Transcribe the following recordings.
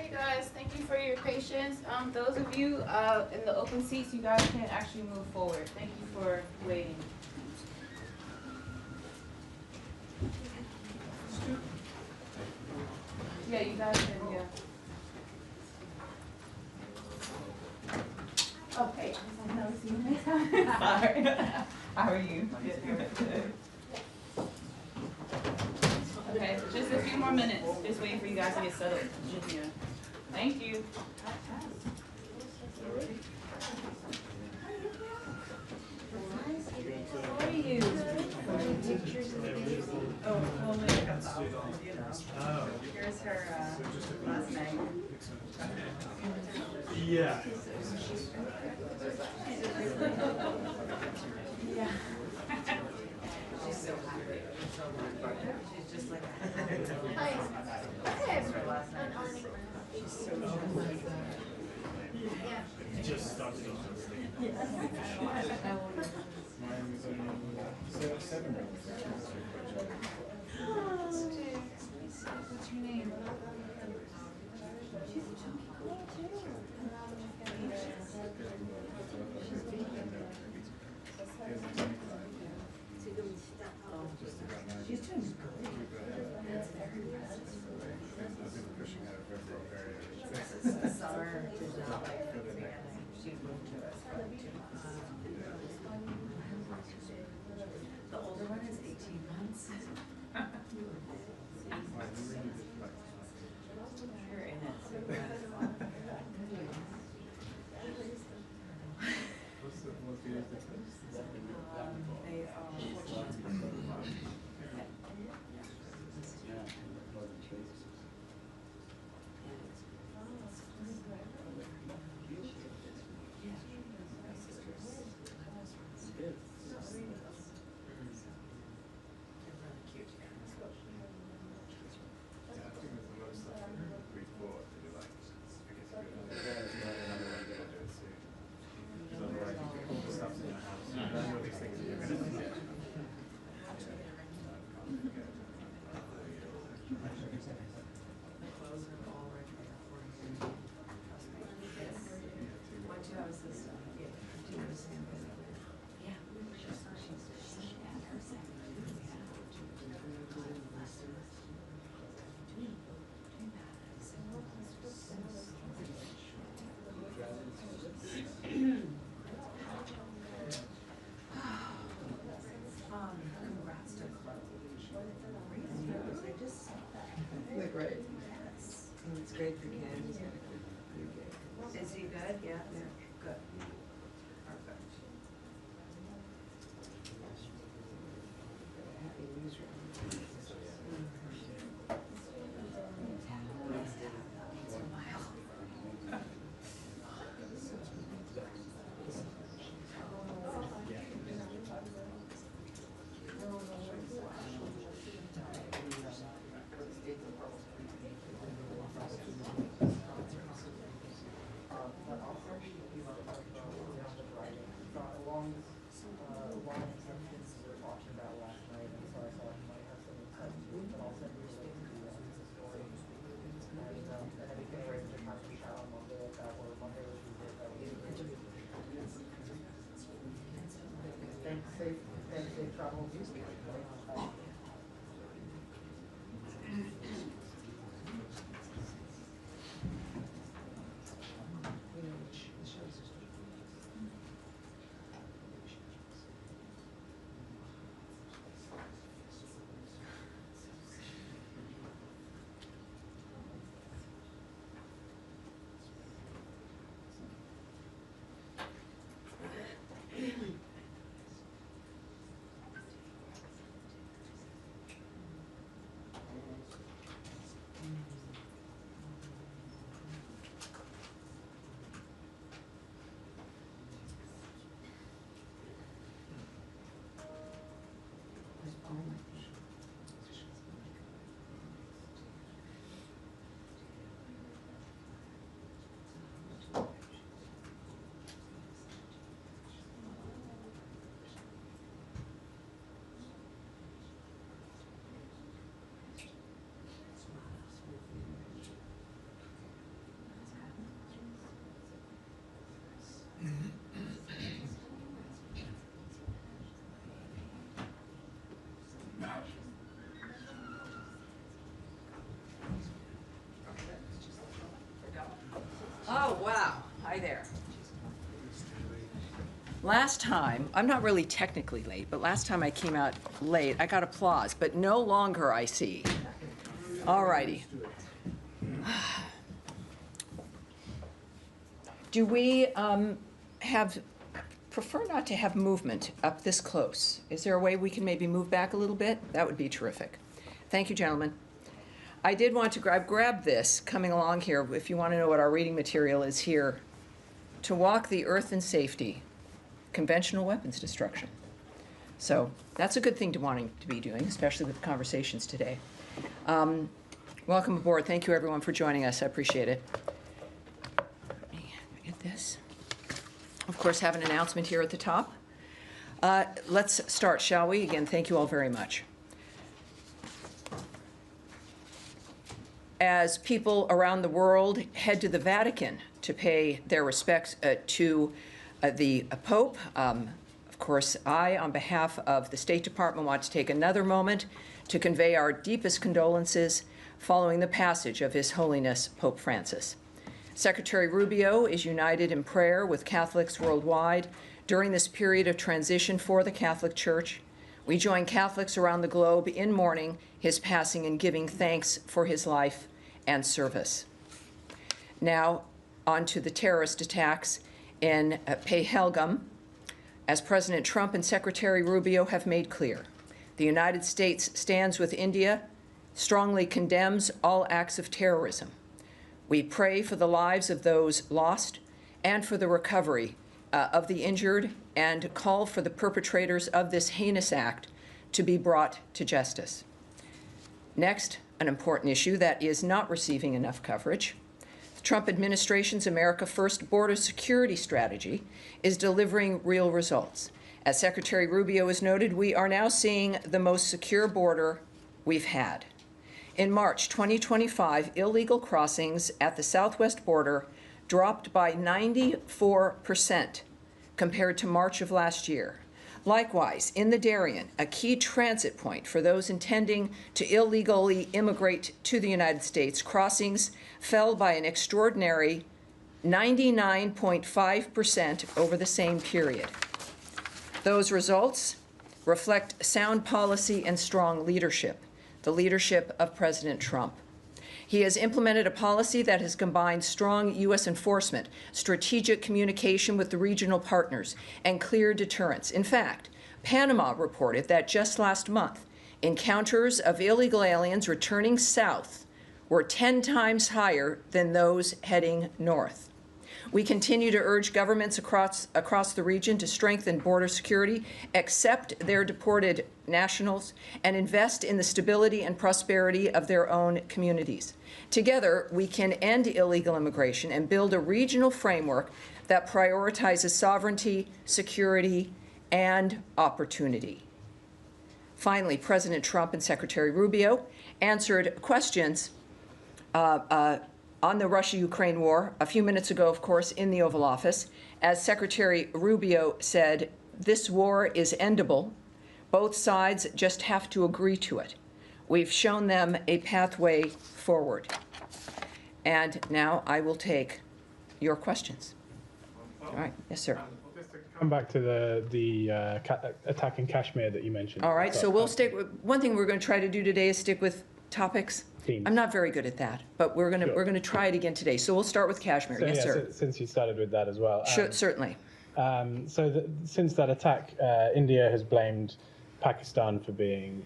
Okay, guys, thank you for your patience. Those of you in the open seats, you guys can actually move forward. Thank you for waiting. Yeah, you guys can, yeah. Okay, I've never seen you next time. Sorry. How are you? Good. Okay, just a few more minutes. Just waiting for you guys to get settled. Yeah. Thank you. How are you? Pictures of the Oh, well, wait. Here's her last name. Yeah. Yeah. She's so happy. She's just like Hi. Here's her last name. She's so jealous. Yeah. Just started on What's your name? She's chunky cool too. She's doing good. That's very impressive. Summer did not like fixing it. She moved to us for like 2 months. The older one is 18 months. You're in it. So they They're great. It's great for kids. Is he good? Yeah, they're good. Perfect. Happy newsroom. It's a while. Safe travel. Last time, I'm not really technically late, but last time I came out late, I got applause, but no longer, I see. All righty. Do we prefer not to have movement up this close? Is there a way we can maybe move back a little bit? That would be terrific. Thank you, gentlemen. I did want to grab this coming along here, if you want to know what our reading material is here. To walk the earth in safety, conventional weapons destruction. So that's a good thing to wanting to be doing, especially with the conversations today. Welcome aboard. Thank you, everyone, for joining us. I appreciate it. Let me get this. Of course, have an announcement here at the top. Let's start, shall we? Again, thank you all very much. As people around the world head to the Vatican to pay their respects to the Pope, of course, I, on behalf of the State Department, want to take another moment to convey our deepest condolences following the passage of His Holiness Pope Francis. Secretary Rubio is united in prayer with Catholics worldwide during this period of transition for the Catholic Church. We join Catholics around the globe in mourning his passing and giving thanks for his life and service. Now, on to the terrorist attacks in Pahalgam. As President Trump and Secretary Rubio have made clear, the United States stands with India, strongly condemns all acts of terrorism. We pray for the lives of those lost and for the recovery of the injured, and call for the perpetrators of this heinous act to be brought to justice. Next, an important issue that is not receiving enough coverage. The Trump administration's America First border security strategy is delivering real results. As Secretary Rubio has noted, we are now seeing the most secure border we've had. In March 2025, illegal crossings at the southwest border dropped by 94% compared to March of last year. Likewise, in the Darien, a key transit point for those intending to illegally immigrate to the United States, crossings fell by an extraordinary 99.5% over the same period. Those results reflect sound policy and strong leadership, the leadership of President Trump. He has implemented a policy that has combined strong U.S. enforcement, strategic communication with the regional partners, and clear deterrence. In fact, Panama reported that just last month, encounters of illegal aliens returning south were 10 times higher than those heading north. We continue to urge governments across the region to strengthen border security, accept their deported nationals, and invest in the stability and prosperity of their own communities. Together, we can end illegal immigration and build a regional framework that prioritizes sovereignty, security, and opportunity. Finally, President Trump and Secretary Rubio answered questions on the Russia-Ukraine war a few minutes ago, of course, in the Oval Office. As Secretary Rubio said, this war is endable. Both sides just have to agree to it. We've shown them a pathway forward. And now I will take your questions. All right. Yes, sir. Just to come back to the attack in Kashmir that you mentioned. All right. So we'll stick with one thing we're going to try to do today is stick with topics. Themes. I'm not very good at that, but we're going to try it again today. So we'll start with Kashmir. So, yes, sir. Since you started with that as well. Certainly. Since that attack, India has blamed Pakistan for being,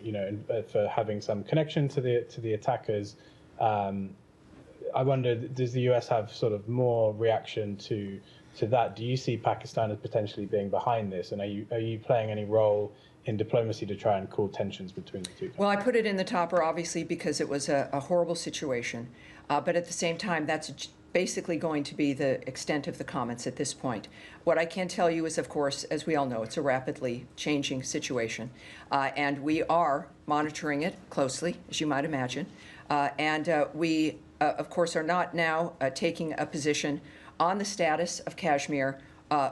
for having some connection to the attackers. I wonder, does the US have sort of more reaction to that? Do you see Pakistan as potentially being behind this, and are you playing any role in diplomacy to try and cool tensions between the two countries? Well, I put it in the topper, obviously, because it was a horrible situation. But at the same time, that's basically going to be the extent of the comments at this point. What I can tell you is, of course, as we all know, it's a rapidly changing situation. And we are monitoring it closely, as you might imagine. We, of course, are not now taking a position on the status of Kashmir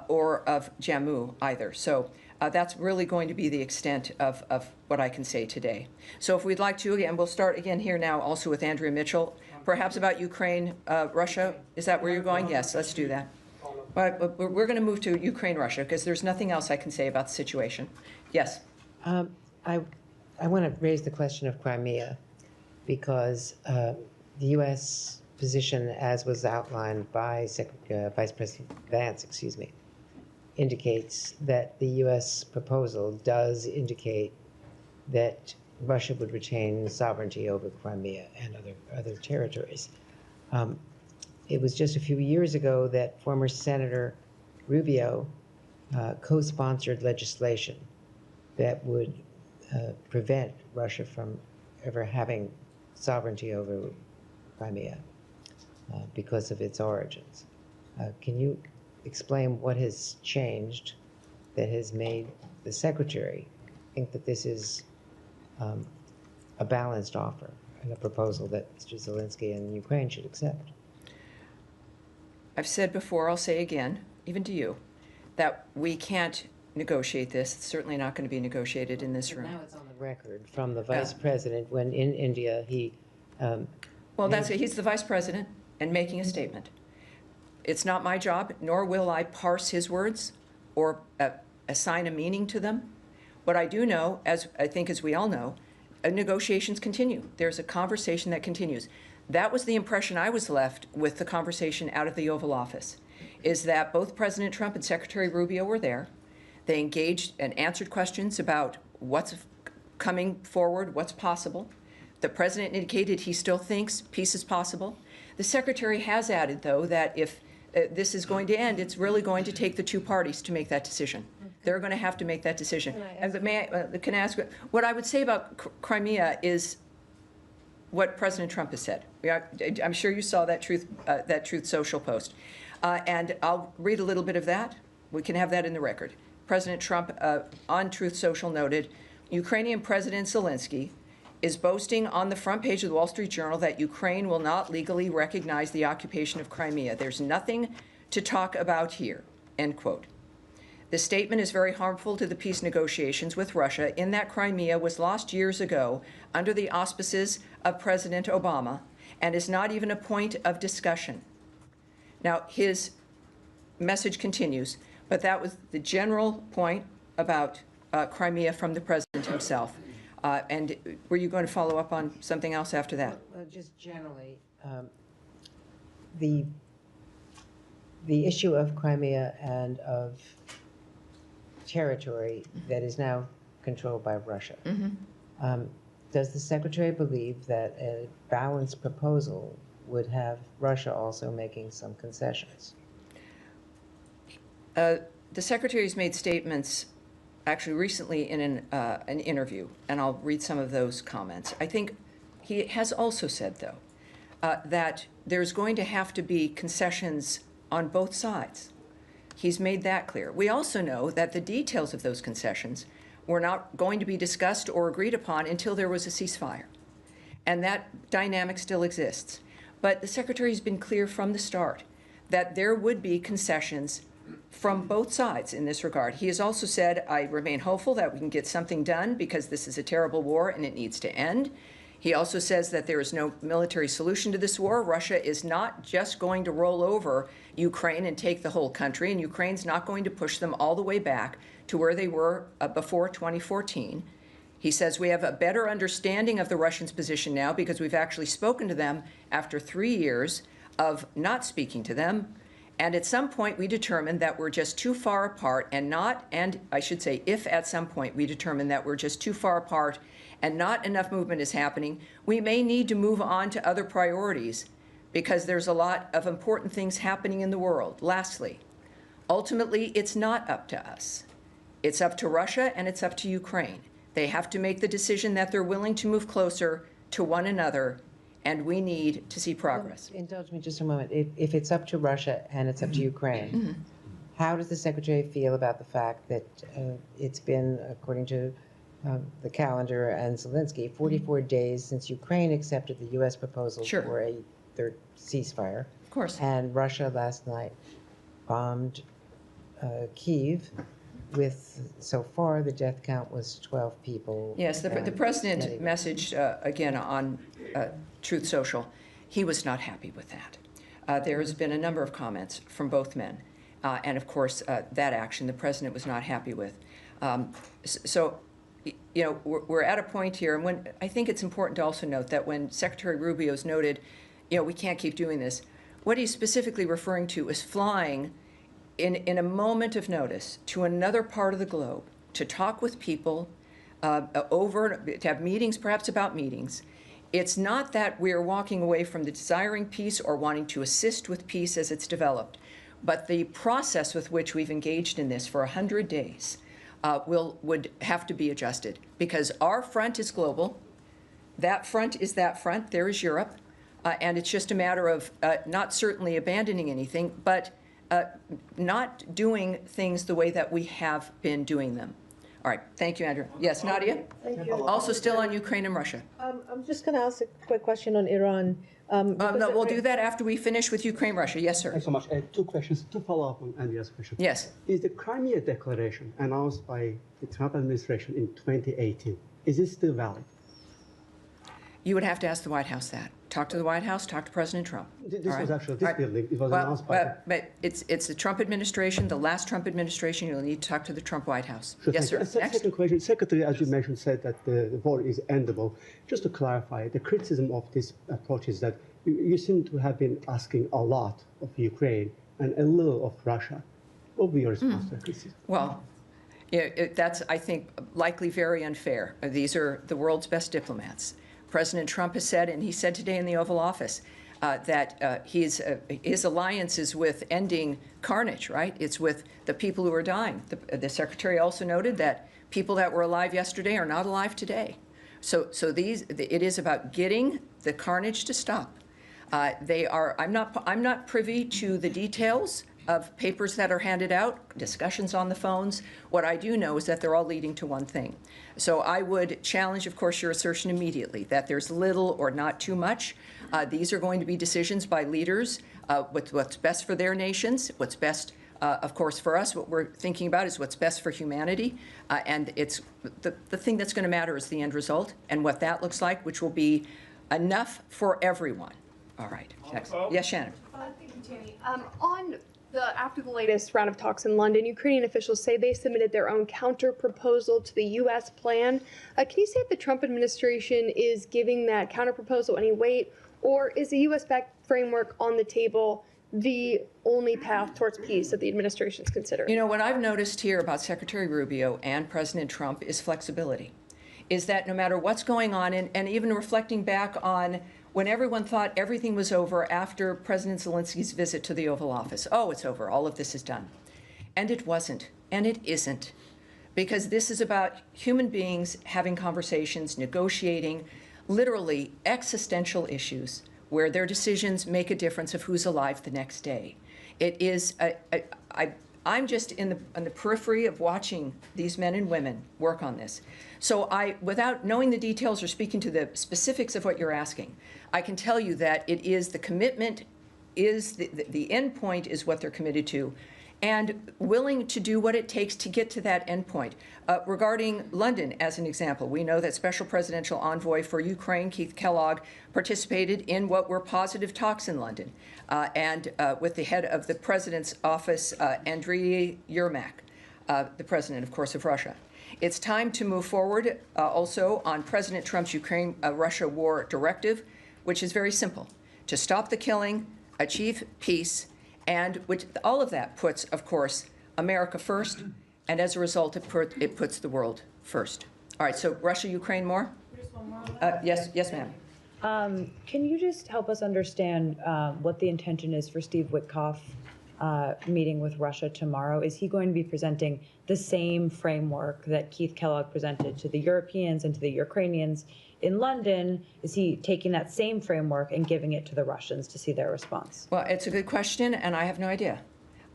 or of Jammu either. So that's really going to be the extent of what I can say today. So if we'd like to, again, we'll start again here now also with Andrea Mitchell, perhaps about Ukraine, Russia. Is that where you're going? Yes, let's do that. Follow But we're going to move to Ukraine, Russia, because there's nothing else I can say about the situation. Yes. I want to raise the question of Crimea because the U.S. position, as was outlined by Vice President Vance, indicates that the U.S. proposal does indicate that Russia would retain sovereignty over Crimea and other territories. It was just a few years ago that former Senator Rubio co-sponsored legislation that would prevent Russia from ever having sovereignty over Crimea because of its origins. Can you explain what has changed that has made the Secretary think that this is a balanced offer and a proposal that Mr. Zelensky and Ukraine should accept? I've said before, I'll say again, even to you, that we can't negotiate this. It's certainly not going to be negotiated in this room. Now it's on the record from the Vice President when in India he... Well, he's the Vice President and making a statement. It's not my job, nor will I parse his words or assign a meaning to them. What I do know, as I think as we all know, negotiations continue. There's a conversation that continues. That was the impression I was left with the conversation out of the Oval Office, is that both President Trump and Secretary Rubio were there. They engaged and answered questions about what's coming forward, what's possible. The President indicated he still thinks peace is possible. The Secretary has added, though, that if this is going to end, it's really going to take the two parties to make that decision. They're going to have to make that decision. Can I ask, what I would say about Crimea is what President Trump has said. I'm sure you saw that Truth Social post. And I'll read a little bit of that. We can have that in the record. President Trump on Truth Social noted, Ukrainian President Zelensky is boasting on the front page of the Wall Street Journal that Ukraine will not legally recognize the occupation of Crimea. There's nothing to talk about here, end quote. The statement is very harmful to the peace negotiations with Russia in that Crimea was lost years ago under the auspices of President Obama and is not even a point of discussion. Now, his message continues, but that was the general point about Crimea from the president himself. And were you going to follow up on something else after that? Well, just generally, the issue of Crimea and of territory that is now controlled by Russia. Mm-hmm. Does the Secretary believe that a balanced proposal would have Russia also making some concessions? The Secretary's made statements actually recently in an interview, and I'll read some of those comments. I think he has also said, though, that there's going to have to be concessions on both sides. He's made that clear. We also know that the details of those concessions were not going to be discussed or agreed upon until there was a ceasefire. And that dynamic still exists. But the Secretary's been clear from the start that there would be concessions from both sides in this regard. He has also said, I remain hopeful that we can get something done because this is a terrible war and it needs to end. He also says that there is no military solution to this war. Russia is not just going to roll over Ukraine and take the whole country, and Ukraine's not going to push them all the way back to where they were before 2014. He says we have a better understanding of the Russians' position now because we've actually spoken to them after 3 years of not speaking to them. And at some point we determined that we're just too far apart and I should say, if at some point we determine that we're just too far apart and not enough movement is happening, we may need to move on to other priorities because there's a lot of important things happening in the world. Lastly, ultimately, it's not up to us. It's up to Russia and it's up to Ukraine. They have to make the decision that they're willing to move closer to one another, and we need to see progress. Well, indulge me just a moment. If it's up to Russia and it's up to Ukraine, how does the Secretary feel about the fact that it's been, according to the calendar and Zelensky, 44 days since Ukraine accepted the U.S. proposal for a third ceasefire? Of course. And Russia last night bombed Kyiv with, so far, the death count was 12 people. Yes, the president messaged, again, on Truth Social. He was not happy with that. There has been a number of comments from both men. And of course, that action the president was not happy with. So, you know, we're at a point here, and when I think it's important to also note that when Secretary Rubio's noted, you know, we can't keep doing this, what he's specifically referring to is flying in a moment of notice to another part of the globe to talk with people, to have meetings, perhaps about meetings. It's not that we're walking away from the desiring peace or wanting to assist with peace as it's developed, but the process with which we've engaged in this for 100 days would have to be adjusted, because our front is global. That front is that front. There is Europe. And it's just a matter of not certainly abandoning anything, but not doing things the way that we have been doing them. All right. Thank you, Andrew. Yes, Nadia? Thank you. Also still on Ukraine and Russia. I'm just going to ask a quick question on Iran. No, we'll do that after we finish with Ukraine, Russia. Yes, sir. Thanks so much. Two questions to follow up on Andrea's question. Yes. Is the Crimea Declaration announced by the Trump administration in 2018, is it still valid? You would have to ask the White House that. Talk to the White House, talk to President Trump. This was actually this building. It was announced by but it's the Trump administration, the last Trump administration. You'll need to talk to the Trump White House. Sure, yes, sir. Next. Second question. Secretary, as you mentioned, said that the war is endable. Just to clarify, the criticism of this approach is that you seem to have been asking a lot of Ukraine and a little of Russia. What will be your response to that criticism? Well, that's, I think, likely very unfair. These are the world's best diplomats. President Trump has said, and he said today in the Oval Office, that his alliance is with ending carnage, right? It's with the people who are dying. The Secretary also noted that people that were alive yesterday are not alive today. So it is about getting the carnage to stop. I'm not privy to the details of papers that are handed out, discussions on the phones. What I do know is that they're all leading to one thing. So I would challenge, of course, your assertion immediately that there's little or not too much. These are going to be decisions by leaders, what's best for their nations, what's best, of course, for us. What we're thinking about is what's best for humanity. And it's the thing that's going to matter is the end result and what that looks like, which will be enough for everyone. All right. Next. Yes, Shannon. Thank you, Tammy. After the latest round of talks in London, Ukrainian officials say they submitted their own counter-proposal to the U.S. plan. Can you say if the Trump administration is giving that counter-proposal any weight, or is the U.S.-backed framework on the table the only path towards peace that the administration is considering? You know, what I've noticed here about Secretary Rubio and President Trump is flexibility, is that no matter what's going on, and even reflecting back on when everyone thought everything was over after President Zelensky's visit to the Oval Office. Oh, it's over. All of this is done. And it wasn't. And it isn't. Because this is about human beings having conversations, negotiating, literally existential issues where their decisions make a difference of who's alive the next day. It is, I'm just on the periphery of watching these men and women work on this. So without knowing the details or speaking to the specifics of what you're asking, I can tell you that it is the commitment, is the end point is what they're committed to, and willing to do what it takes to get to that end point. Regarding London, as an example, we know that Special Presidential Envoy for Ukraine, Keith Kellogg, participated in what were positive talks in London, and with the head of the President's office, Andriy Yermak, the President, of course, of Russia. It's time to move forward also on President Trump's Ukraine-Russia war directive, which is very simple: to stop the killing, achieve peace, and which all of that puts, of course, America first, and as a result, it puts the world first. All right, so Russia, Ukraine, more? Just one more. Yes, ma'am. Can you just help us understand what the intention is for Steve Witkoff meeting with Russia tomorrow? Is he going to be presenting the same framework that Keith Kellogg presented to the Europeans and to the Ukrainians in London? Is he taking that same framework and giving it to the Russians to see their response? Well, it's a good question, and I have no idea.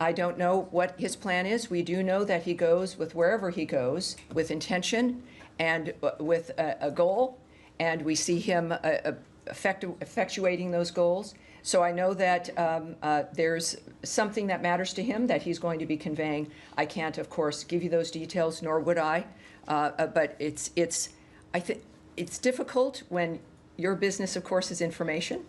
I don't know what his plan is. We do know that he goes with wherever he goes with intention and with a goal, and we see him effectuating those goals. So I know that there's something that matters to him that he's going to be conveying. I can't, of course, give you those details, nor would I. But it's difficult when your business, of course, is information.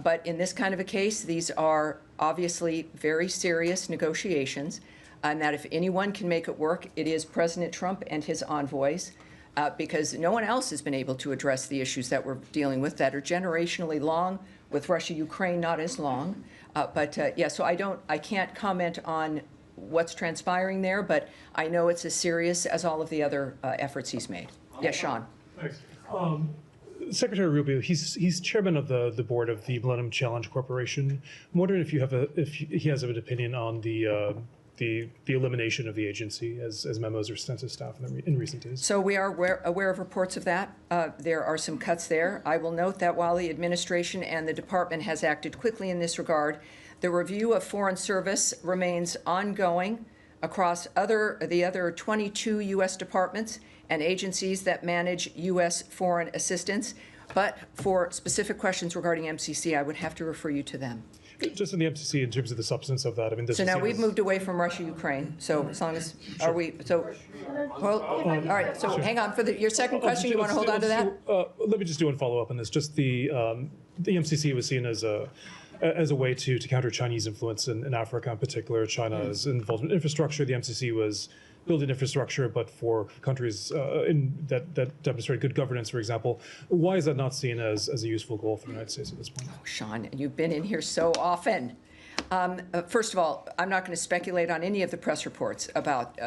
But in this kind of a case, these are obviously very serious negotiations, and that if anyone can make it work, it is President Trump and his envoys, because no one else has been able to address the issues that we're dealing with that are generationally long, with Russia, Ukraine not as long. Yeah, so I can't comment on what's transpiring there, but I know it's as serious as all of the other efforts he's made. Yes, Sean. Thanks. Secretary Rubio, he's chairman of the board of the Millennium Challenge Corporation. I'm wondering if he has an opinion on the elimination of the agency as memos are sent to staff in recent days. So we are aware of reports of that. There are some cuts there. I will note that while the administration and the department has acted quickly in this regard, the review of Foreign Service remains ongoing across the other 22 U.S. departments and agencies that manage U.S. foreign assistance. But for specific questions regarding MCC, I would have to refer you to them. Just in the MCC, in terms of the substance of that, I mean, this so now we've moved away from Russia, Ukraine. So as long as are we? So well, all right. So hang on for your second question. You want to hold on to that? Let me just do one follow up on this. Just the MCC was seen as a way to counter Chinese influence in Africa, in particular. China's involvement in infrastructure. The MCC was building infrastructure, but for countries that demonstrate good governance, for example. Why is that not seen as a useful goal for the United States at this point? Oh, Sean, you've been in here so often. First of all, I'm not going to speculate on any of the press reports about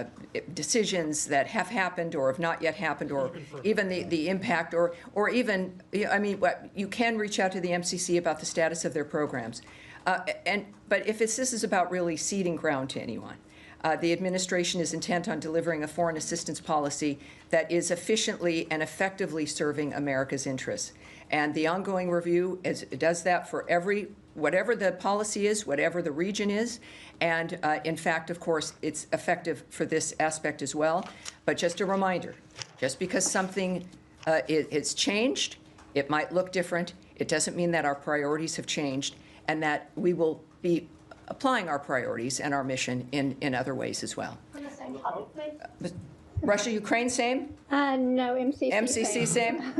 decisions that have happened or have not yet happened, or even the impact, or even, I mean, you can reach out to the MCC about the status of their programs. But if this is about really ceding ground to anyone, the administration is intent on delivering a foreign assistance policy that is efficiently and effectively serving America's interests. And the ongoing review does that for whatever the policy is, whatever the region is. And in fact, of course, it's effective for this aspect as well. But just a reminder, just because something it's changed, it might look different. It doesn't mean that our priorities have changed and that we will be applying our priorities and our mission in other ways as well. On the same topic, please. Russia, Ukraine, same? No, MCC. MCC, same?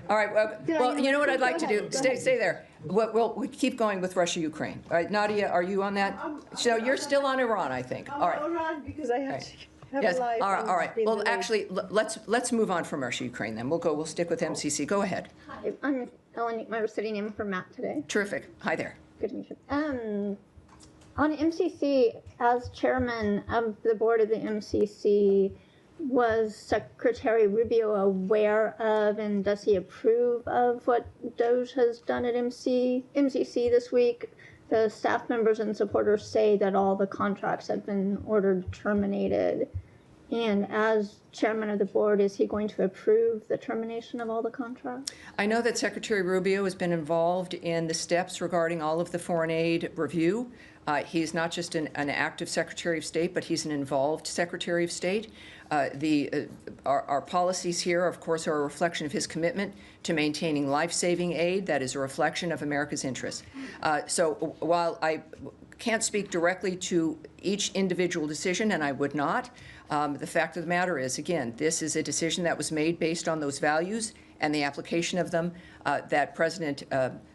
All right, well, you know what I'd like to do? Stay there. We'll keep going with Russia, Ukraine. All right, Nadia, are you on that? So you're still on Iran, I think. All right. I'm on Iran because I have to have Yes, a life. all right. Well, actually, let's move on from Russia, Ukraine then. We'll stick with MCC. Go ahead. Hi, I'm Ellen. I'm sitting in for Matt today. Terrific. Hi there. Good to meet you. On MCC, as chairman of the board of the MCC, was Secretary Rubio aware of and does he approve of what DOJ has done at MCC this week? The staff members and supporters say that all the contracts have been ordered terminated. And as chairman of the board, is he going to approve the termination of all the contracts? I know that Secretary Rubio has been involved in the steps regarding all of the foreign aid review. He's not just an active Secretary of State, but he's an involved Secretary of State. Our policies here, of course, are a reflection of his commitment to maintaining life-saving aid that is a reflection of America's interests. So while I can't speak directly to each individual decision, and I would not, the fact of the matter is, again, this is a decision that was made based on those values and the application of them that President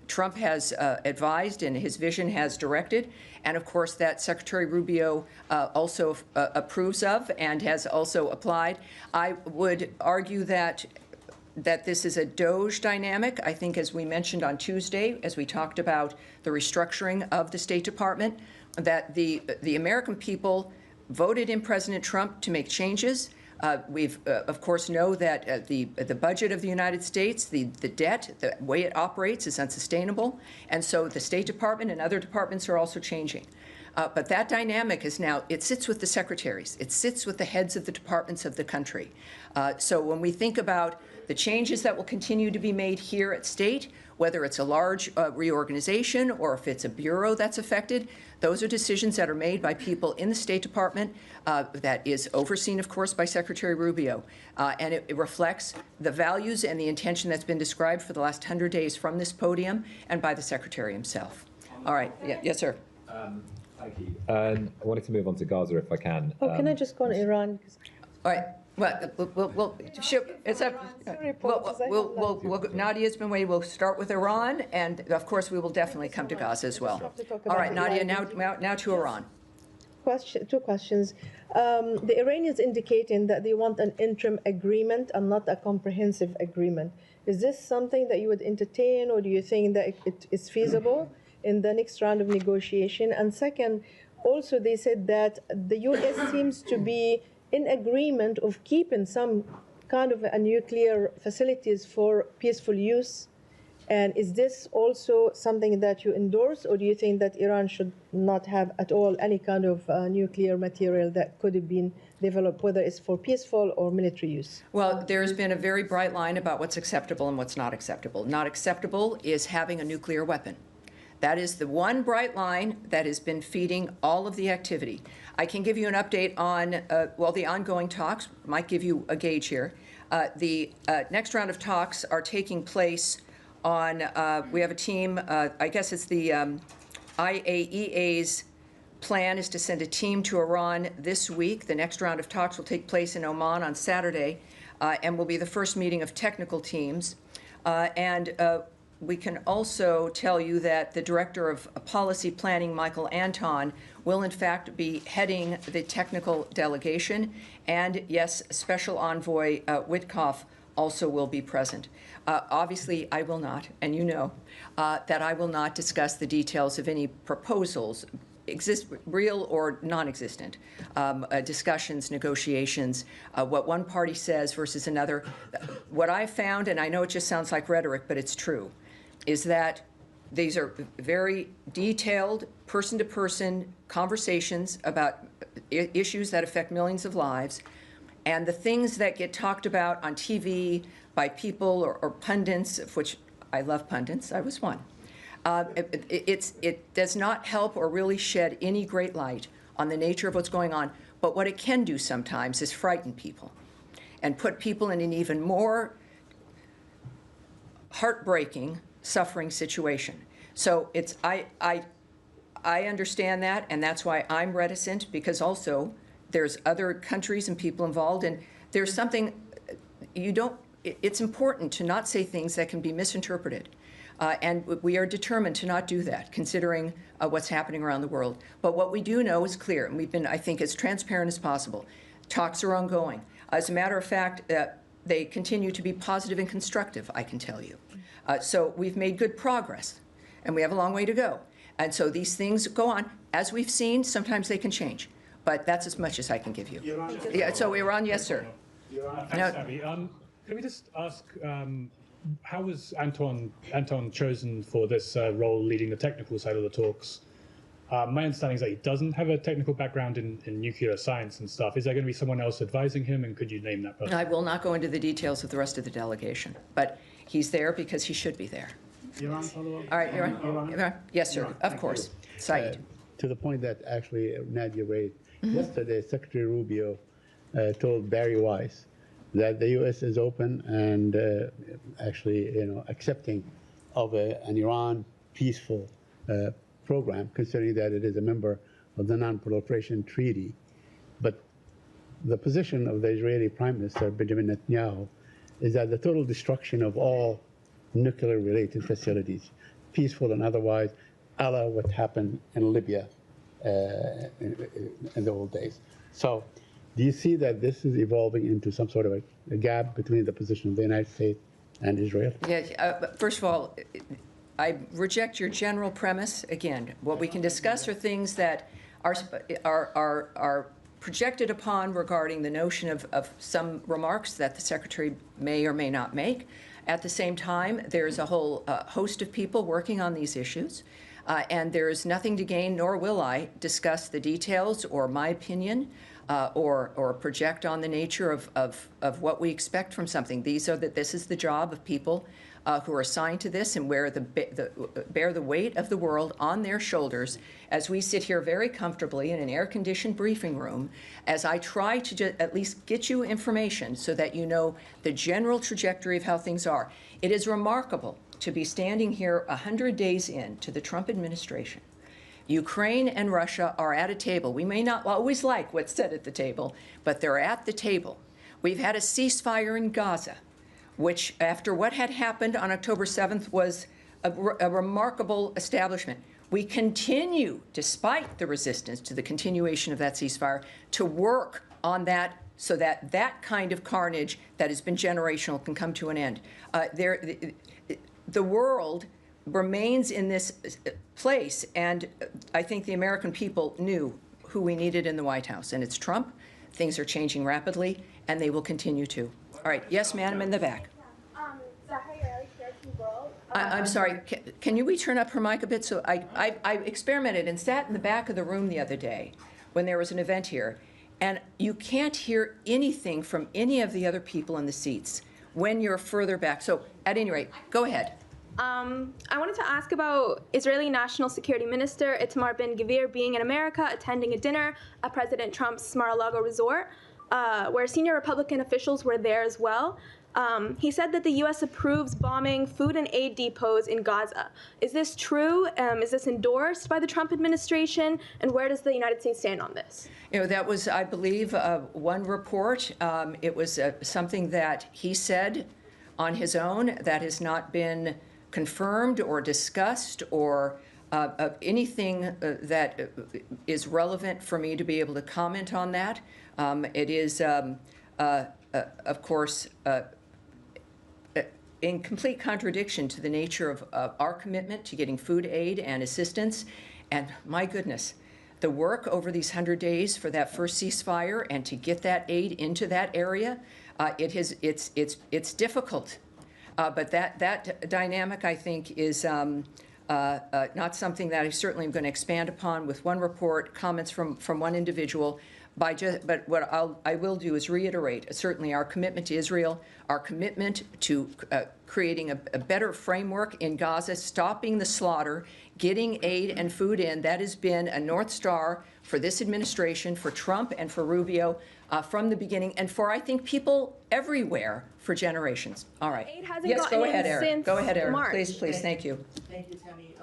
Trump has advised and his vision has directed, and of course that Secretary Rubio also approves of and has also applied. I would argue that this is a DOJ dynamic. I think, as we mentioned on Tuesday, as we talked about the restructuring of the State Department, that the American people voted in President Trump to make changes. We've, of course, know that the budget of the United States, the debt, the way it operates is unsustainable. And so the State Department and other departments are also changing. But that dynamic is now, it sits with the secretaries. It sits with the heads of the departments of the country. So when we think about the changes that will continue to be made here at State, whether it's a large reorganization or if it's a bureau that's affected, those are decisions that are made by people in the State Department that is overseen, of course, by Secretary Rubio. And it reflects the values and the intention that's been described for the last 100 days from this podium and by the Secretary himself. All right. Yeah, yes, sir. Thank you. I wanted to move on to Gaza if I can. Oh, can I just go on Iran? All right. Well, it's up. Nadia's been waiting. We'll start with Iran, and of course, we will definitely come to Gaza as well. All right, Nadia, now to Iran. Two questions. The Iranians indicating that they want an interim agreement and not a comprehensive agreement. Is this something that you would entertain, or do you think that it is feasible in the next round of negotiation? And second, also they said that the U.S. seems to be in agreement of keeping some kind of a nuclear facilities for peaceful use. And is this also something that you endorse, or do you think that Iran should not have at all any kind of nuclear material that could have been developed, whether it's for peaceful or military use? Well, there's been a very bright line about what's acceptable and what's not acceptable. Not acceptable is having a nuclear weapon. That is the one bright line that has been feeding all of the activity. I can give you an update on, the ongoing talks, might give you a gauge here. The next round of talks are taking place on, we have a team, I guess it's the IAEA's plan is to send a team to Iran this week. The next round of talks will take place in Oman on Saturday and will be the first meeting of technical teams. We can also tell you that the Director of Policy Planning, Michael Anton, will in fact be heading the technical delegation. And yes, Special Envoy Witkoff also will be present. Obviously, I will not, and you know, that I will not discuss the details of any proposals, real or non-existent, discussions, negotiations, what one party says versus another. What I found, and I know it just sounds like rhetoric, but it's true, is that these are very detailed, person-to-person conversations about issues that affect millions of lives, and the things that get talked about on TV by people or pundits, of which I love pundits, I was one. It does not help or really shed any great light on the nature of what's going on, but what it can do sometimes is frighten people and put people in an even more heartbreaking, suffering situation. So I understand that, and that's why I'm reticent, because also there's other countries and people involved, and there's something it's important to not say things that can be misinterpreted. And we are determined to not do that, considering what's happening around the world. But what we do know is clear, and we've been, I think, as transparent as possible. Talks are ongoing. As a matter of fact, they continue to be positive and constructive, I can tell you. So we've made good progress, and we have a long way to go. And so these things go on. As we've seen, sometimes they can change. But that's as much as I can give you. Yeah, so Iran, yes, sir. Thanks, Tammy. Can we just ask, how was Anton chosen for this role leading the technical side of the talks? My understanding is that he doesn't have a technical background in nuclear science and stuff. Is there going to be someone else advising him, and could you name that person? I will not go into the details of the rest of the delegation, but he's there because he should be there. Iran, follow up? All right, Iran? Yes, sir, of course. Saeed. To the point that actually Nadia raised, yesterday Secretary Rubio told Barry Weiss that the U.S. is open and accepting of an Iran peaceful program, considering that it is a member of the Non-Proliferation Treaty. But the position of the Israeli Prime Minister, Benjamin Netanyahu, is that the total destruction of all nuclear-related facilities, peaceful and otherwise, a la what happened in Libya in the old days. So do you see that this is evolving into some sort of a gap between the position of the United States and Israel? Yeah, first of all, I reject your general premise. Again, what we can discuss are things that are projected upon regarding the notion of some remarks that the Secretary may or may not make. At the same time, there's a whole host of people working on these issues, and there is nothing to gain, nor will I discuss the details or my opinion or project on the nature of what we expect from something. This is the job of people who are assigned to this and bear the weight of the world on their shoulders as we sit here very comfortably in an air-conditioned briefing room as I try to at least get you information so that you know the general trajectory of how things are. It is remarkable to be standing here 100 days into the Trump administration. Ukraine and Russia are at a table. We may not always like what's said at the table, but they're at the table We've had a ceasefire in Gaza, which, after what had happened on October 7th, was a remarkable establishment. We continue, despite the resistance to the continuation of that ceasefire, to work on that so that that kind of carnage that has been generational can come to an end. The world remains in this place, and I think the American people knew who we needed in the White House, and it's Trump. Things are changing rapidly, and they will continue to. All right, yes, ma'am, in the back. I'm sorry, can you turn up her mic a bit? So I experimented and sat in the back of the room the other day when there was an event here, and you can't hear anything from any of the other people in the seats when you're further back. So at any rate, go ahead. I wanted to ask about Israeli National Security Minister Itamar Ben-Gvir being in America, attending a dinner at President Trump's Mar-a-Lago resort, where senior Republican officials were there as well. He said that the U.S. approves bombing food and aid depots in Gaza. Is this true? Is this endorsed by the Trump administration? And where does the United States stand on this? You know, that was, I believe, one report. It was something that he said on his own that has not been confirmed or discussed or anything that is relevant for me to be able to comment on that. It is, of course, in complete contradiction to the nature of our commitment to getting food aid and assistance. And my goodness, the work over these 100 days for that first ceasefire and to get that aid into that area, it's difficult. But that dynamic, I think, is not something that I certainly am going to expand upon with one report, comments from one individual. But what I will do is reiterate, certainly our commitment to Israel, our commitment to creating a better framework in Gaza, stopping the slaughter, getting aid and food in. That has been a North Star for this administration, for Trump and for Rubio from the beginning, and for, I think, people everywhere for generations. All right. Aid hasn't Yes, gotten go ahead, in Eric. since Go ahead, Eric. March. Please, thank you. Thank you, Tammy.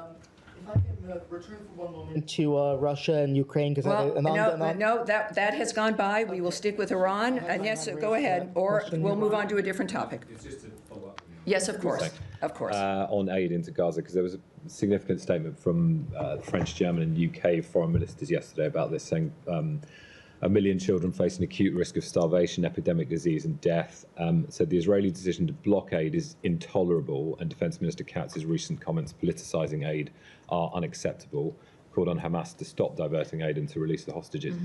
If I can return for one moment to Russia and Ukraine, because no, that has gone by. We will stick with Iran. And yes, go ahead, or we'll move on to a different topic. It's just a follow-up. Yes, of course, of course. On aid into Gaza, because there was a significant statement from French, German, and UK foreign ministers yesterday about this, saying 1 million children facing acute risk of starvation, epidemic disease, and death. Said the Israeli decision to blockade is intolerable, and Defence Minister Katz's recent comments politicising aid are unacceptable. Called on Hamas to stop diverting aid and to release the hostages.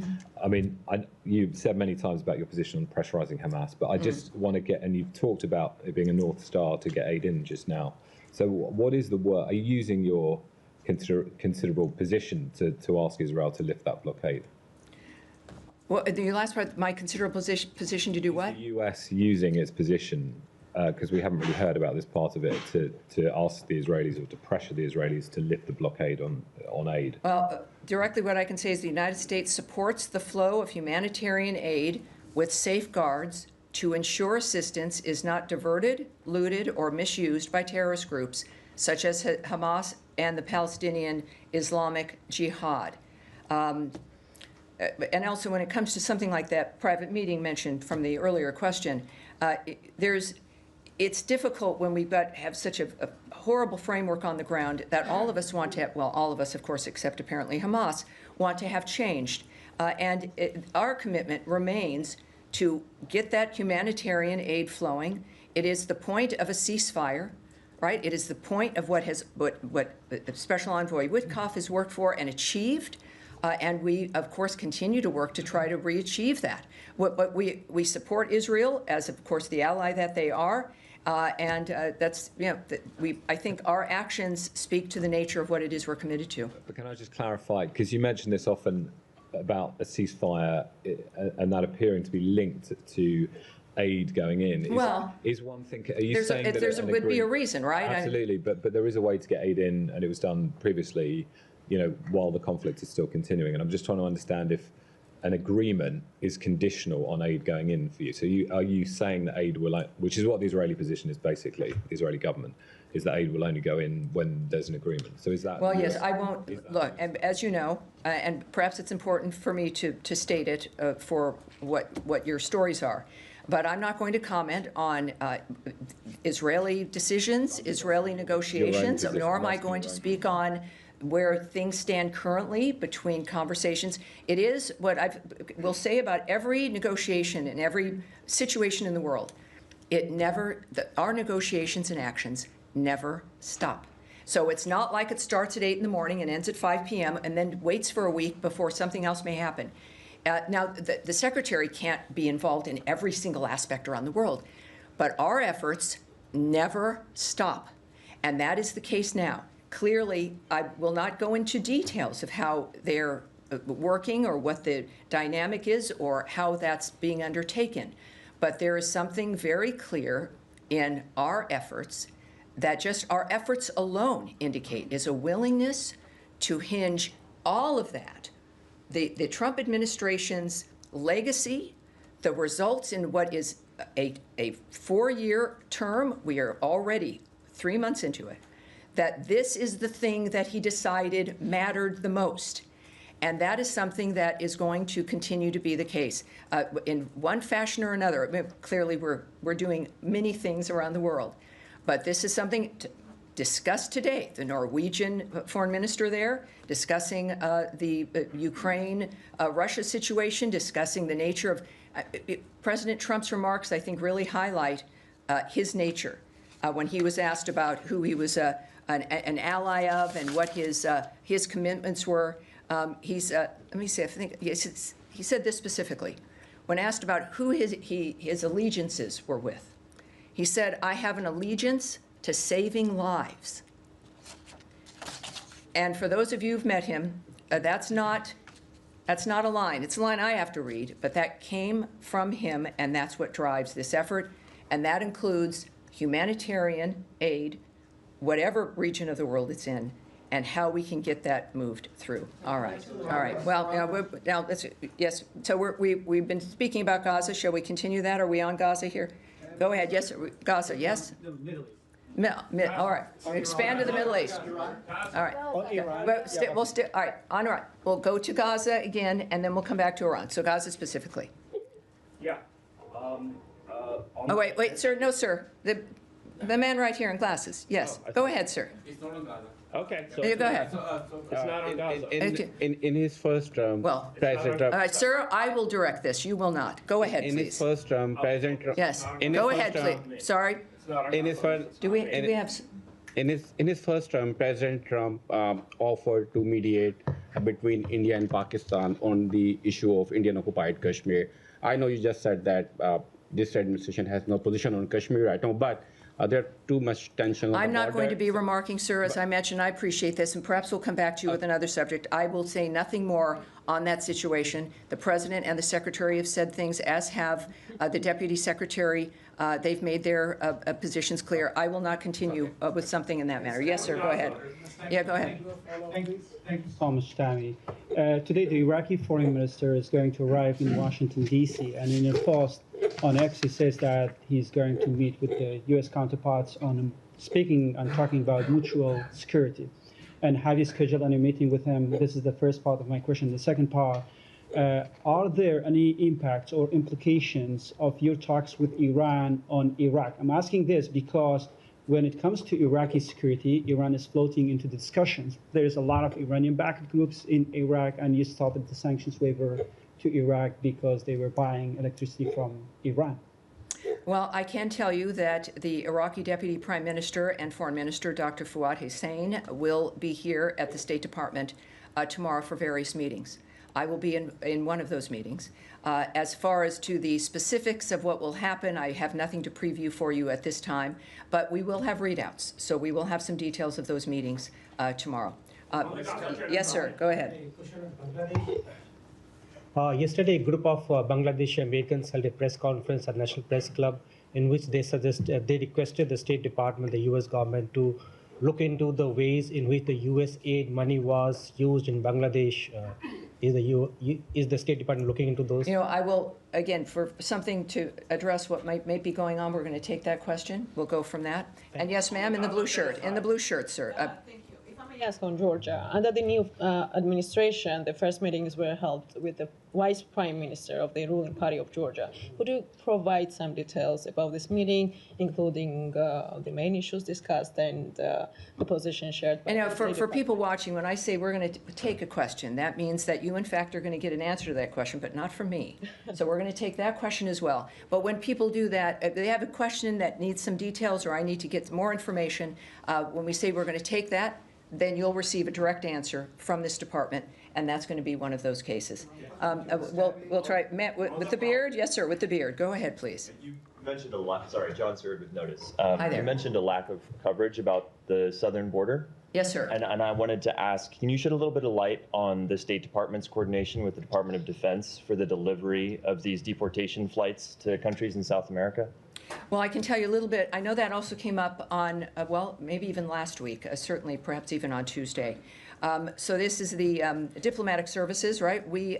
I mean, you've said many times about your position on pressurising Hamas, but I just want to get, and you've talked about it being a North Star to get aid in just now. So what is the work? Are you using your considerable position to ask Israel to lift that blockade? Well, the last part, my considerable position to do what? Is the US using its position, because we haven't really heard about this part of it, to ask the Israelis or to pressure the Israelis to lift the blockade on aid? Well, directly what I can say is the United States supports the flow of humanitarian aid with safeguards to ensure assistance is not diverted, looted, or misused by terrorist groups such as Hamas and the Palestinian Islamic Jihad. And also when it comes to something like that private meeting mentioned from the earlier question, it's difficult when we've have such a horrible framework on the ground that all of us want to have, well, all of us, of course, except apparently Hamas, want to have changed. Our commitment remains to get that humanitarian aid flowing. It is the point of a ceasefire, right? It is the point of what Special Envoy Witkoff has worked for and achieved. And we, of course, continue to work to try to re-achieve that. But we support Israel as, of course, the ally that they are. That's, I think our actions speak to the nature of what it is we're committed to. But can I just clarify, because you mentioned this often about a ceasefire and that appearing to be linked to aid going in. Is one thing, are you saying that there would be a reason, right? Absolutely, but there is a way to get aid in, and it was done previously, while the conflict is still continuing. And I'm just trying to understand if an agreement is conditional on aid going in for you. So are you saying that aid will, which is what the Israeli position is basically, the Israeli government, is that aid will only go in when there's an agreement. So is that... Well, yes, I won't, look, and as you know, and perhaps it's important for me to state it for what your stories are. But I'm not going to comment on Israeli decisions, Israeli negotiations, nor am I going to speak on where things stand currently between conversations. It is what I will say about every negotiation in every situation in the world. Our negotiations and actions never stop. So it's not like it starts at 8 in the morning and ends at 5 p.m. and then waits for a week before something else may happen. Now, the Secretary can't be involved in every single aspect around the world, but our efforts never stop. And that is the case now. Clearly, I will not go into details of how they're working or what the dynamic is or how that's being undertaken. But there is something very clear in our efforts that just our efforts alone indicate is a willingness to hinge all of that, the Trump administration's legacy, the results in what is a 4-year term. We are already 3 months into it. That this is the thing that he decided mattered the most. And that is something that is going to continue to be the case in one fashion or another. I mean, clearly, we're doing many things around the world. But this is something discussed today. The Norwegian foreign minister there discussing the Ukraine-Russia situation, discussing the nature of President Trump's remarks, I think really highlight his nature. When he was asked about who he was an ally of and what his commitments were, let me see, I think he said this specifically. When asked about who his allegiances were with, he said, "I have an allegiance to saving lives." And for those of you who've met him, that's not a line. It's a line I have to read, but that came from him, and that's what drives this effort. And that includes humanitarian aid, whatever region of the world it's in, and how we can get that moved through. All right. Well, now yes. So we've been speaking about Gaza. Shall we continue that? Are we on Gaza here? Go ahead. Yes, Gaza. Yes. The Middle East. All right. Expand to the Middle East. All right. All right. On Iran. We'll go to Gaza again, and then we'll come back to Iran. So Gaza specifically. Yeah. Oh wait, sir. No, sir. The man right here in glasses. Yes. Go ahead, sir. It's not on Gaza. Okay. So go ahead. It's not on Gaza. In his first term, President Trump. All right, sir. I will direct this. You will not. Go ahead, please. In his first term, President Trump. Yes. Go ahead, please. Sorry. In his first. Do we have? In his first term, President Trump offered to mediate between India and Pakistan on the issue of Indian-occupied Kashmir. I know you just said that this administration has no position on Kashmir right now, but there too much tension on I'm the not border. going to be remarking, sir. As I mentioned, I appreciate this, and perhaps we'll come back to you with another subject. I will say nothing more on that situation. The President and the Secretary have said things, as have the Deputy Secretary. They've made their positions clear. I will not continue with something in that manner. Yes, sir. Go ahead. Yeah, go ahead. Thank you so much, Tammy. Today, the Iraqi foreign minister is going to arrive in Washington, D.C., and in a post on X, he says that he's going to meet with the U.S. counterparts on speaking and talking about mutual security. And have you scheduled any meeting with him? This is the first part of my question. The second part, are there any impacts or implications of your talks with Iran on Iraq? I'm asking this because when it comes to Iraqi security, Iran is floating into the discussions. There's a lot of Iranian-backed groups in Iraq, and you started the sanctions waiver to Iraq because they were buying electricity from Iran. Well, I can tell you that the Iraqi Deputy Prime Minister and Foreign Minister, Dr. Fuad Hussein, will be here at the State Department tomorrow for various meetings. I will be in one of those meetings. As far as to the specifics of what will happen, I have nothing to preview for you at this time, but we will have readouts. So we will have some details of those meetings tomorrow. Yes, sir. Go ahead. Yesterday, a group of Bangladeshi Americans held a press conference at National Press Club in which they requested the State Department, the U.S. government, to look into the ways in which the U.S. aid money was used in Bangladesh. Is the State Department looking into those? You know, I will, again, for something to address what may be going on, we're going to take that question. We'll go from that. And yes, ma'am, in the blue shirt, sir. Thank you. If I may Ask on Georgia. Under the new administration, the first meetings were held with the Vice Prime Minister of the ruling party of Georgia. Could you provide some details about this meeting, including the main issues discussed and the position shared? By And for people watching, when I say we're going to take a question, that means that you, in fact, are going to get an answer to that question, but not from me. So we're going to take that question as well. But when people do that, if they have a question that needs some details or I need to get more information, when we say we're going to take that, then you'll receive a direct answer from this department, and that's going to be one of those cases. We'll try. Matt, with the beard? Yes, sir, with the beard. Go ahead, please. You mentioned a lot. Sorry, John Seward with Notice. Hi there. You mentioned a lack of coverage about the southern border. Yes, sir. And I wanted to ask, can you shed a little bit of light on the State Department's coordination with the Department of Defense for the delivery of these deportation flights to countries in South America? Well, I can tell you a little bit. I know that also came up on, well, maybe even last week, certainly perhaps even on Tuesday. So this is the diplomatic services, right? We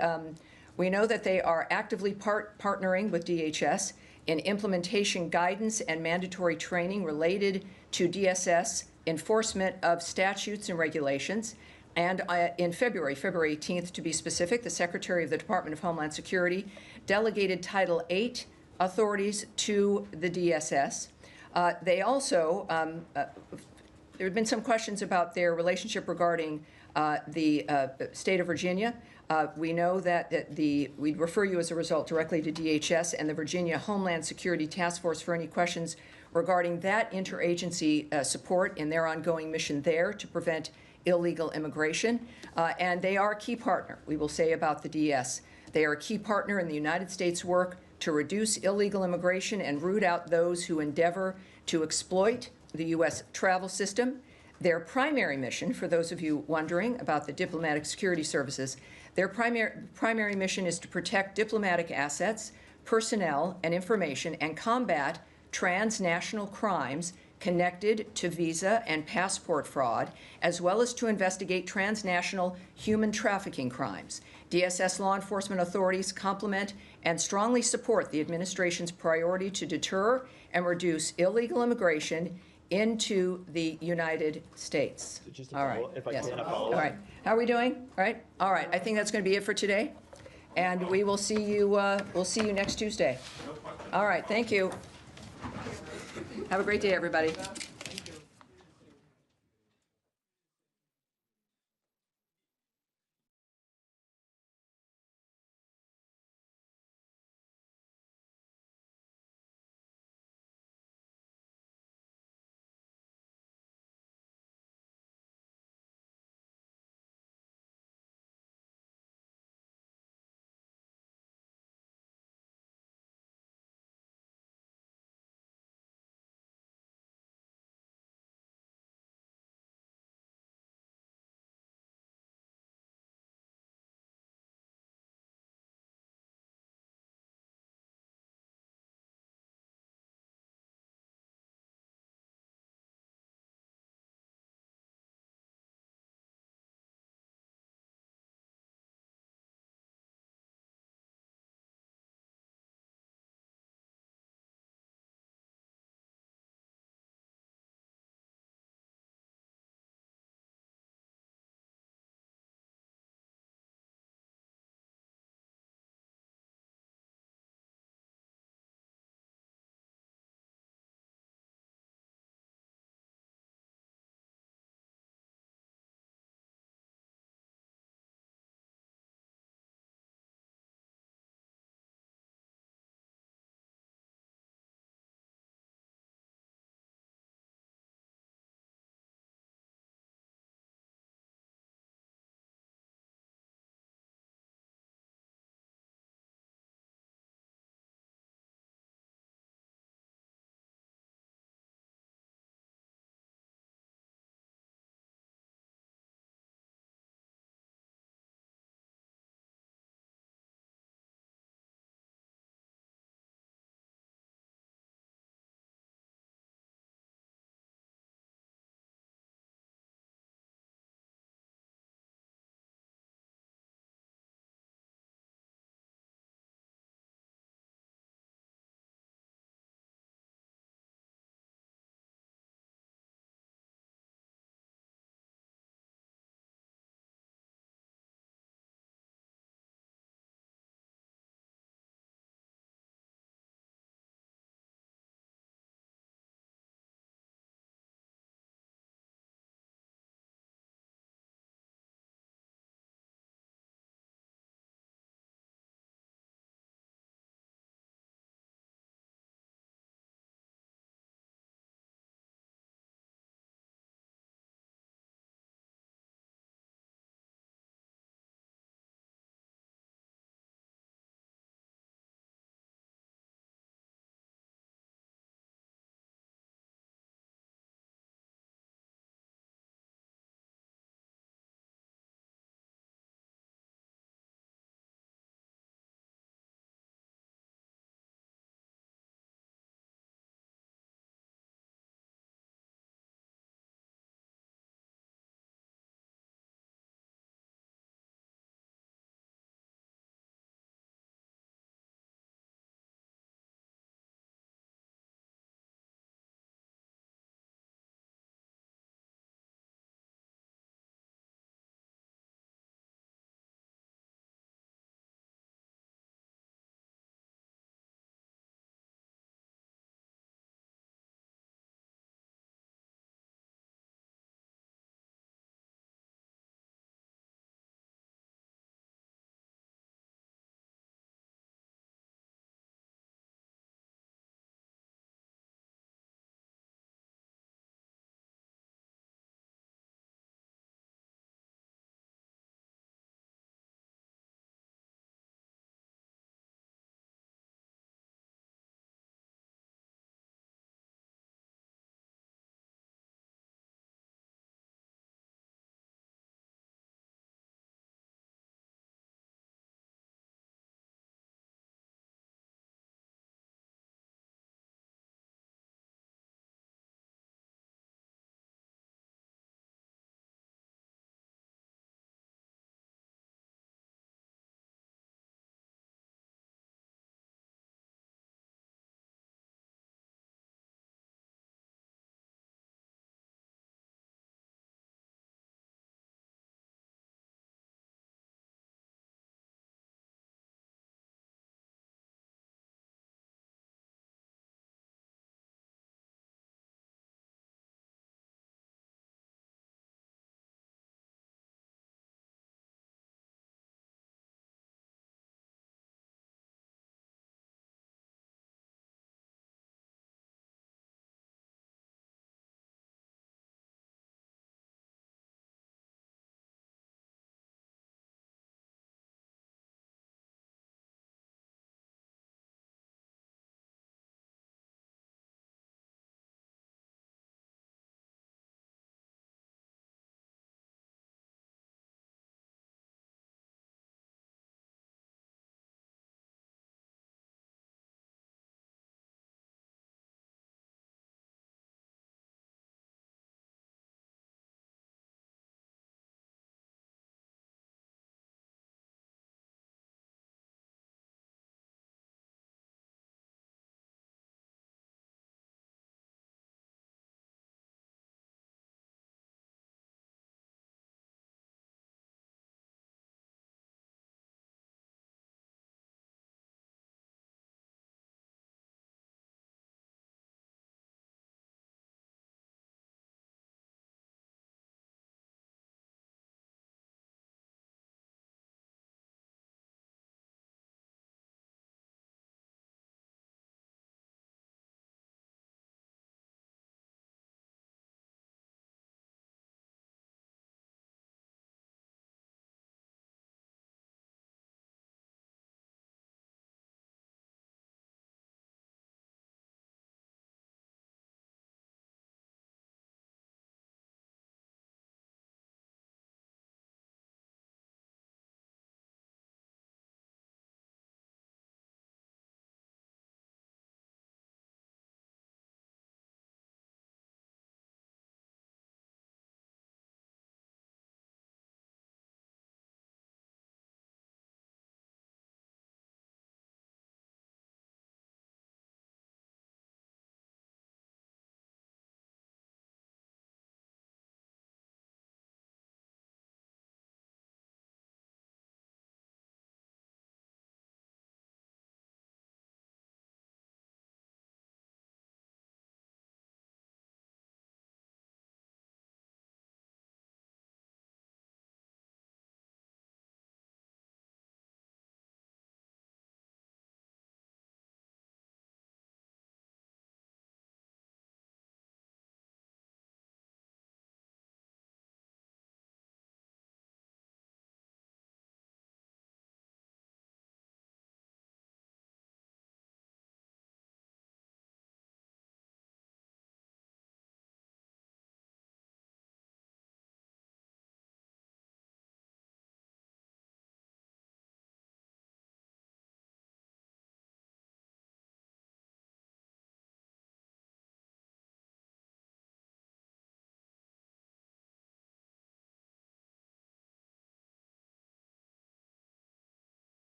know that they are actively partnering with DHS in implementation guidance and mandatory training related to DSS enforcement of statutes and regulations. And in February 18th to be specific, the Secretary of the Department of Homeland Security delegated Title VIII authorities to the DSS. They also, there have been some questions about their relationship regarding the state of Virginia. We know that we refer you as a result directly to DHS and the Virginia Homeland Security Task Force for any questions regarding that interagency support in their ongoing mission there to prevent illegal immigration. And they are a key partner, we will say, about the DS. They are a key partner in the United States work to reduce illegal immigration and root out those who endeavor to exploit the U.S. travel system. Their primary mission, for those of you wondering about the diplomatic security services, their primary mission is to protect diplomatic assets, personnel, and information, and combat transnational crimes connected to visa and passport fraud, as well as to investigate transnational human trafficking crimes. DSS law enforcement authorities complement and strongly support the administration's priority to deter and reduce illegal immigration into the United States. All right. Yes. All right. How are we doing? All right. All right. I think that's going to be it for today, and we will see you. We'll see you next Tuesday. All right. Thank you. Have a great day, everybody.